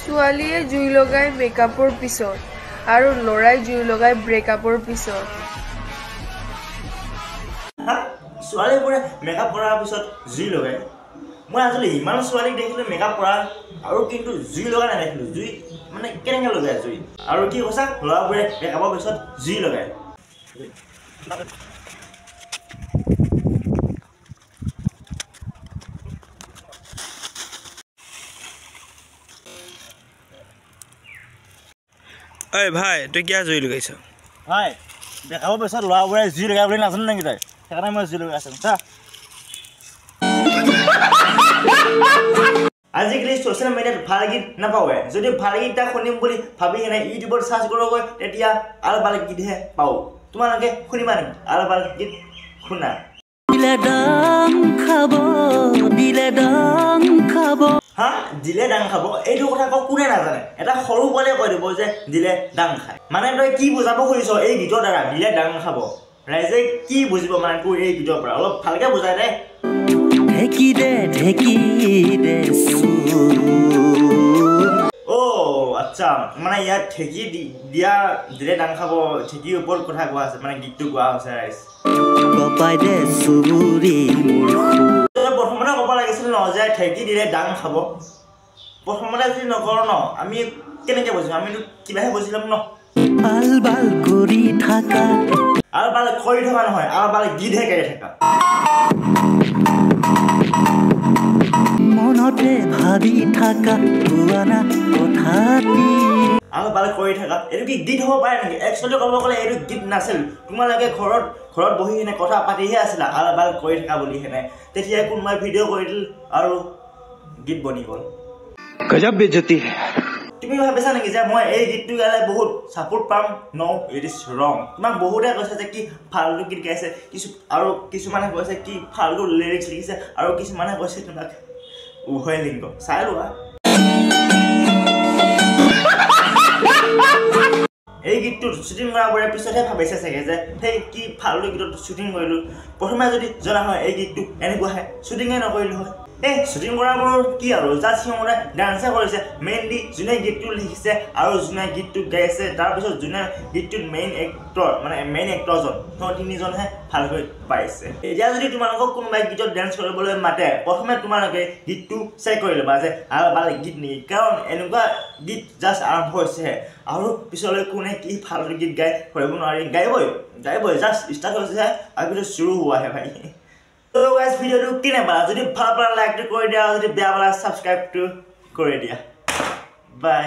ছোৱালীয়ে জুই লগাই মেকআপৰ পিছত আৰু লৰাই জুই লগাই ব্ৰেকআপৰ পিছত ছোৱালীবোৰে মেকআপ কৰাৰ পিছত জুই লগায় মই আজিলৈ ইমান ছোৱালীক দেখিলোঁ মেকআপ কৰা আৰু কিন্তু জুই লগা নেদেখিলোঁ জুই মানে কেনেকৈ লগায় জুই আৰু কি কৈছা ল'ৰাবোৰে মেকআপৰ পিছত জুই লগায় ঐ ভাই তুই কিয় জুই লগাইছ ভাই মেকআপৰ পিছত ল'ৰাবোৰে জুই লগায় বুলি নাজানো নেকি তই সেইকাৰণে মই জুই লগাই আছোঁ চা আজিকালি ছ'চিয়েল মিডিয়াত ভাল গীত নাপাওঁৱে যদি ভাল গীত এটা শুনিম বুলি ভাবি কিনে ইউটিউবত চাৰ্চ কৰোঁগৈ তেতিয়া আল বাল গীতহে পাওঁ তোমালোকে শুনিবা নেকি আল বাল গীত শুনা হা দিলে ডাং খাব এইটো কথা আকৌ কোনে নাজানে এটা সৰু পোৱালীয়ে কৈ দিব যে দিলে ডাং খায় মানে তই কি বুজাব খুজিছ এই গীতৰ দ্বাৰা দিলে ডাং খাব ৰাইজে কি বুজিব মানে তোৰ এই গীতৰ পৰা অলপ ভালকৈ বুজাই দে আচ্ছা মানে ইয়াত ঠেকি দিয়া দিলে ডাং খাব ঠেকিৰ ওপৰত কথা কোৱা আছে মানে গীতটো গোৱা হৈছে ৰাইজ প্ৰথমতে ক'ব লাগিছিল ন যে ঠেকি দিলে ডাং খাব প্ৰথমতে যদি নকৰোঁ ন আমি কেনেকৈ বুজিম আমিতো কিবাহে বুজিলাম ন আল বাল কৰি থকা নহয় আল বাল গীতহে গাই থকা মনতে ভাবি থকা পুৰণা কথাটি আল বাল কৰি থকা এইটো কি গীত হ'ব পাৰে নেকি একচুৱেলি ক'ব গ'লে এইটো গীত নাছিল তোমালোকে ঘৰত বহি কিনে কথা পাতিহে আছিলা আল বাল কৰি থকা বুলি হেনে তেতিয়া কোনোবাই ভিডিঅ' কৰি দিল আৰু গীত বনি গ'ল গজব বেজতি তুমি ভাবিছা নেকি যে মই এই গীতটো গালে বহুত ছাপোৰ্ট পাম ন ইট ইজ ৰং তোমাক বহুতে কৈছে যে কি ফাল্টু গীত গাইছে আৰু কিছুমানে কৈছে কি ফাল্টু লিৰিক্স লিখিছে আৰু কিছুমানে কৈছে তোমাক উভয় লিংগ চাই লোৱা এই গীতটোত শ্বুটিং কৰাবোৰে পিছতহে ভাবিছে চাগে যে সেই কি ফাল্টু গীতত শ্বুটিং কৰিলোঁ প্ৰথমে যদি জনা হয় এই গীতটো এনেকুৱাহে শ্বুটিঙে নকৰিলোঁ হয় এই শ্বুটিং কৰাবোৰ কি আৰু জাষ্ট সিহঁতে ডান্সে কৰিছে মেইনলি যোনে গীতটো লিখিছে আৰু যোনে গীতটো গাইছে তাৰপিছত যোনে গীতটোত মেইন এক্টৰজন তেওঁ তিনিজনহে ভালকৈ পাইছে এতিয়া যদি তোমালোকক কোনোবাই গীতত ডান্স কৰিবলৈ মাতে প্ৰথমে তোমালোকে গীতটো চেক কৰি ল'বা যে আৰু ভাল গীত নেকি কাৰণ এনেকুৱা গীত জাষ্ট আৰম্ভ হৈছেহে আৰু পিছলৈ কোনে কি ভাল গীত গাই কৰিব নোৱাৰি গাইবই জাষ্ট ষ্টাৰ্ট হৈছেহে আৰু পিছত শুৰু হোৱাহে ভাই তো গাইজ ভিডিঅ'টো কেনে পালা যদি ভাল পালা লাইকটো কৰি দিয়া আৰু যদি বেয়া পালা ছাবস্ক্ৰাইবটো কৰি দিয়া বাই